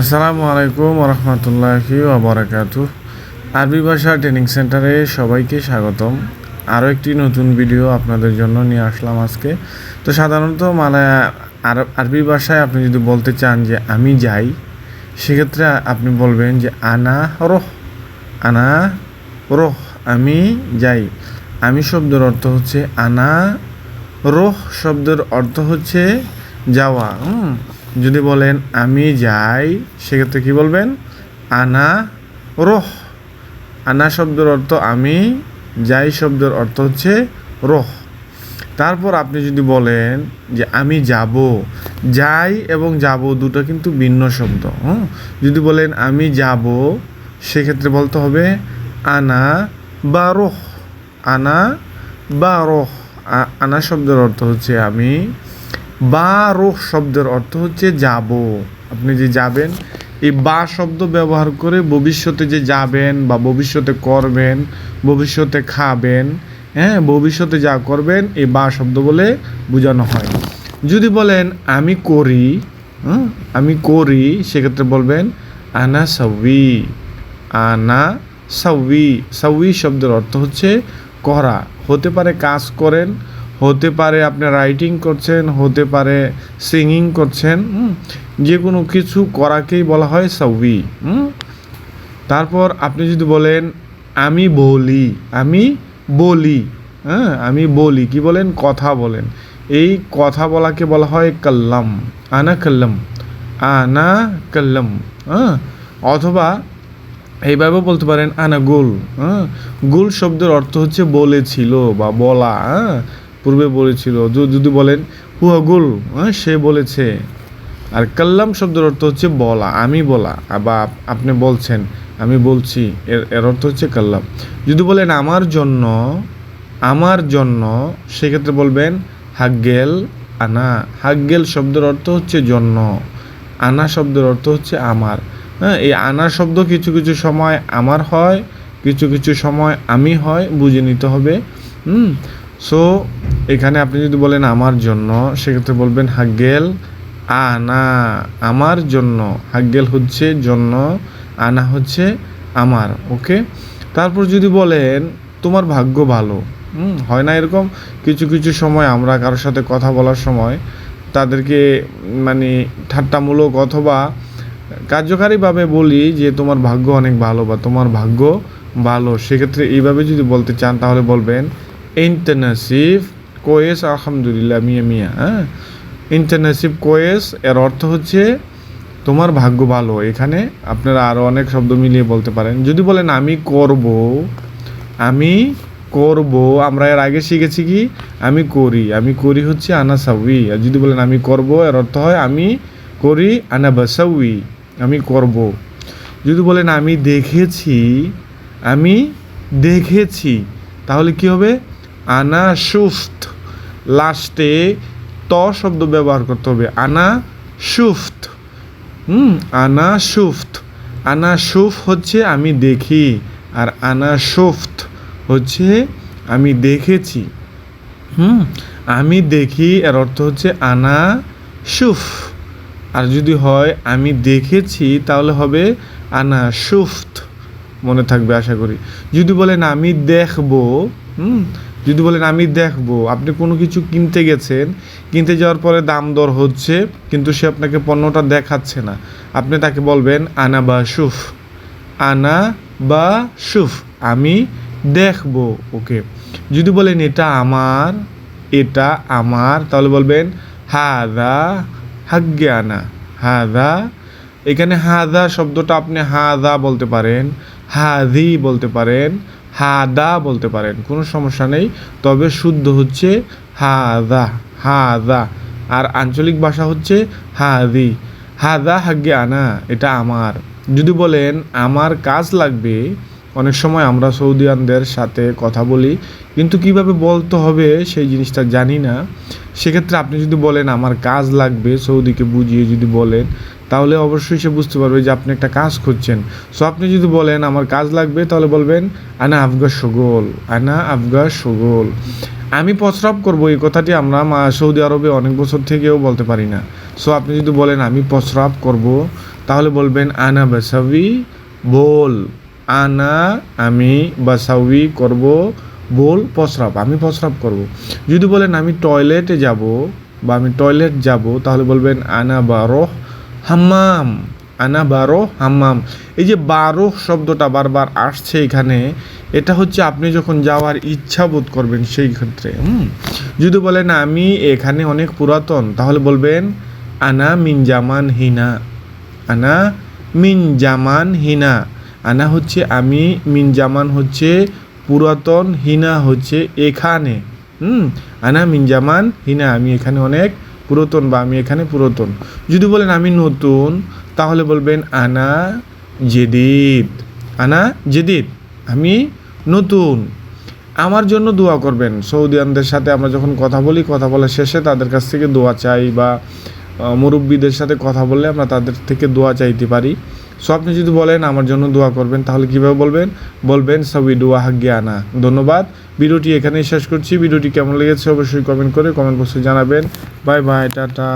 আসসালামু আলাইকুম রহমতুল্লাহি ওবরাকাতুহ। আরবি ভাষা ট্রেনিং সেন্টারে সবাইকে স্বাগতম। আরও একটি নতুন ভিডিও আপনাদের জন্য নিয়ে আসলাম আজকে। তো সাধারণত আরবি ভাষায় আপনি যদি বলতে চান যে আমি যাই, সেক্ষেত্রে আপনি বলবেন যে আনা রোহ, আমি যাই। আমি শব্দের অর্থ হচ্ছে আনা, রোহ শব্দের অর্থ হচ্ছে যাওয়া। যদি বলেন আমি যাই, সেক্ষেত্রে কি বলবেন? আনা রোহ। আনা শব্দের অর্থ আমি, যাই শব্দের অর্থ হচ্ছে রোহ। তারপর আপনি যদি বলেন যে আমি যাব, যাই এবং যাব দুটো কিন্তু ভিন্ন শব্দ। যদি বলেন আমি যাব, সেক্ষেত্রে বলতে হবে আনা বা রোহ। আনা বা রোহ। আনা শব্দের অর্থ হচ্ছে আমি, বা রোহ শব্দের অর্থ হচ্ছে যাব। আপনি যে যাবেন, এই বা শব্দ ব্যবহার করে ভবিষ্যতে যে যাবেন বা ভবিষ্যতে করবেন, ভবিষ্যতে খাবেন, ভবিষ্যতে যা করবেন, এই বা শব্দ বলে বোঝানো হয়। যদি বলেন আমি করি, সেক্ষেত্রে বলবেন আনা সাউই। আনা সাউই। সাউই শব্দের অর্থ হচ্ছে করা। হতে পারে কাজ করেন, হতে পারে আপনি রাইটিং করছেন, হতে পারে সিঙ্গিং করছেন, যে কোনো কিছু করাকেই বলা হয় সাউই। তারপর আপনি যদি বলেন আমি বলি, আমি বলি কি বলেন? কথা বলেন। এই কথা বলাকে বলা হয় কাল্লাম। আনা কাল্লাম। অথবা এইভাবে বলতে পারেন আনা গুল। গুল শব্দের অর্থ হচ্ছে বলেছিল বা বলা। পূর্বে বলেছিল। যদি বলেন হুয়া গুল, সে বলেছে। আর কাল্লাম শব্দের অর্থ হচ্ছে বলা, আমি বলা, বা আপনি বলছেন, আমি বলছি, এর অর্থ হচ্ছে কাল্লাম। যদি বলেন আমার জন্য, সেক্ষেত্রে বলবেন হাগ্গেল আনা। হাগ্গেল শব্দের অর্থ হচ্ছে জন্য, আনা শব্দের অর্থ হচ্ছে আমার। এই আনা শব্দ কিছু কিছু সময় আমার হয়, কিছু কিছু সময় আমি হয়, বুঝে নিতে হবে। সো এখানে আপনি যদি বলেন আমার জন্য, সেক্ষেত্রে বলবেন হাগ্গেল আনা। আমার জন্য। হাগ্গেল হচ্ছে জন্য, আনা হচ্ছে আমার। ওকে। তারপর যদি বলেন তোমার ভাগ্য ভালো। হয় না এরকম? কিছু কিছু সময় আমরা কারোর সাথে কথা বলার সময় তাদেরকে মানে ঠাট্টামূলক অথবা কার্যকারীভাবে বলি যে তোমার ভাগ্য অনেক ভালো বা তোমার ভাগ্য ভালো। সেক্ষেত্রে এইভাবে যদি বলতে চান, তাহলে বলবেন ইন্টারনাসিভ কোয়েস আলহামদুলিল্লাহ মিয়া। ইন্টারনাসিভ কোয়েস এর অর্থ হচ্ছে তোমার ভাগ্য ভালো। এখানে আপনারা আরও অনেক শব্দ মিলিয়ে বলতে পারেন। যদি বলেন আমি করব, আমরা এর আগে শিখেছি কি আমি করি হচ্ছে আনা সাউই। আর যদি বলেন আমি করব, এর অর্থ হয় আমি করি আনা বাসাউই, আমি করব। যদি বলেন আমি দেখেছি, তাহলে কি হবে? আনা শুফত। লাস্টে ত শব্দ ব্যবহার করতে হবে। আনা শুফত। আনা শুফ হচ্ছে আমি দেখি, আর আনা শুফত হচ্ছে আমি দেখেছি। আমি দেখি এর অর্থ হচ্ছে আনা শুফ। আর যদি হয় আমি দেখেছি, তাহলে হবে আনা শুফত। মনে থাকবে আশা করি। যদি বলেন আমি দেখবো, আপনি কোনো কিছু কিনতে গেছেন, কিনতে যাওয়ার পরে দাম দর হচ্ছে, কিন্তু সে আপনাকে পণ্যটা দেখাচ্ছে না, আপনি তাকে বলবেন আনা বা শুফ, আমি দেখবো। ওকে। যদি বলেন এটা আমার, তাহলে বলবেন হাদা হাগ্গে আনা। হাদা, এখানে হাদা শব্দটা আপনি হাদা বলতে পারেন, হাদি বলতে পারেন, হাদা বলতে পারেন, কোনো সমস্যা নেই। তবে শুদ্ধ হচ্ছে হাদা। আর আঞ্চলিক ভাষা হচ্ছে হাদি। হাদা হাগ্গে আনা, এটা আমার। যদি বলেন আমার কাজ লাগবে, অনেক সময় আমরা সৌদিয়ানদের সাথে কথা বলি, কিন্তু কিভাবে বলতে হবে সেই জিনিসটা জানি না। সেক্ষেত্রে আপনি যদি বলেন আমার কাজ লাগবে, সৌদিকে বুঝিয়ে যদি বলেন, তাহলে অবশ্যই সে বুঝতে পারবে যে আপনি একটা কাজ খুঁজছেন। সো আপনি যদি বলেন আমার কাজ লাগবে, তাহলে বলবেন আনা আফগা শগোল। আমি প্রস্রাব করবো, এই কথাটি আমরা সৌদি আরবে অনেক বছর থেকেও বলতে পারি না। সো আপনি যদি বলেন আমি প্রস্রাব করব, তাহলে বলবেন আনা বাসাউই বোল, আনা আমি, বাসাউই করব, বোল প্রস্রাব, আমি প্রস্রাব করব। যদি বলেন আমি টয়লেটে যাব বা আমি টয়লেট যাব, তাহলে বলবেন আনা বারোহ হাম্মাম, আনা বারোহ হাম্মাম। এই যে বারোহ শব্দটা বারবার আসছে এখানে, এটা হচ্ছে আপনি যখন যাওয়ার ইচ্ছা বোধ করবেন সেই ক্ষেত্রে। যদি বলেন আমি এখানে অনেক পুরাতন, তাহলে বলবেন আনা মিন জামান হিনা, আনা মিন জামান হিনা। আনা হচ্ছে আমি, মিন জামান হচ্ছে পুরাতন, হিনা হচ্ছে এখানে। আনা মিন জামান হিনা, আমি এখানে অনেক পুরাতন বা আমি এখানে পুরাতন। যদি বলেন আমি নতুন, তাহলে বলবেন আনা জেদিদ, আনা জেদিদ, আমি নতুন। আমার জন্য দোয়া করবেন। সৌদিয়ানদের সাথে আমরা যখন কথা বলি, কথা বলার শেষে তাদের কাছ থেকে দোয়া চাই, বা মুরব্বীদের সাথে কথা বললে আমরা তাদের থেকে দোয়া চাইতে পারি। সো আপনি যদি বলেন আমার জন্য দোয়া করবেন, তাহলে কীভাবে বলবেন? বলবেন সবই দোয়া হাগ্গে আনা। ধন্যবাদ। ভিডিওটি এখানেই শেষ করছি। ভিডিওটি কেমন লেগেছে অবশ্যই কমেন্ট বক্সে জানাবেন। Bye bye, tata.